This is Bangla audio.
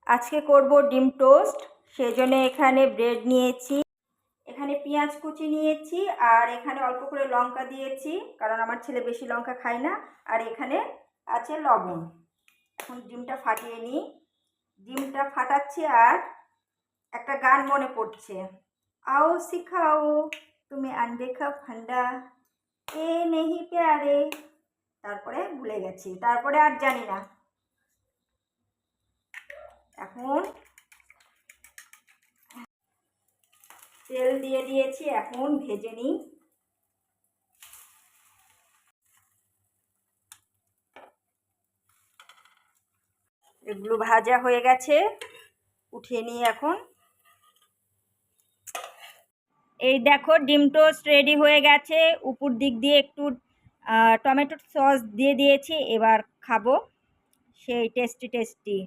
আজকে করব ডিম টোস্ট। সেজন্য এখানে ব্রেড নিয়েছি, এখানে পেঁয়াজ কুচি নিয়েছি, আর এখানে অল্প করে লঙ্কা দিয়েছি কারণ আমার ছেলে বেশি লঙ্কা খায় না। আর এখানে আছে লবণ। এখন ডিমটা ফাটিয়ে নিই। ডিমটা ফাটাচ্ছি আর একটা গান মনে পড়ছে, আও শিখাও তুমি আন্ডে কা ফান্ডা এ নেহি প্যারে। তারপরে ভুলে গেছি, তারপরে আর জানি না। এখন তেল দিয়ে দিয়েছি, এখন ভেজে নিই। এগুলো ভাজা হয়ে গেছে, উঠিয়ে নিই এখন। এই দেখো ডিম টোস্ট রেডি হয়ে গেছে। উপর দিক দিয়ে একটু টমেটো সস দিয়ে দিয়েছি। এবার খাবো, সেই টেস্টি টেস্টি।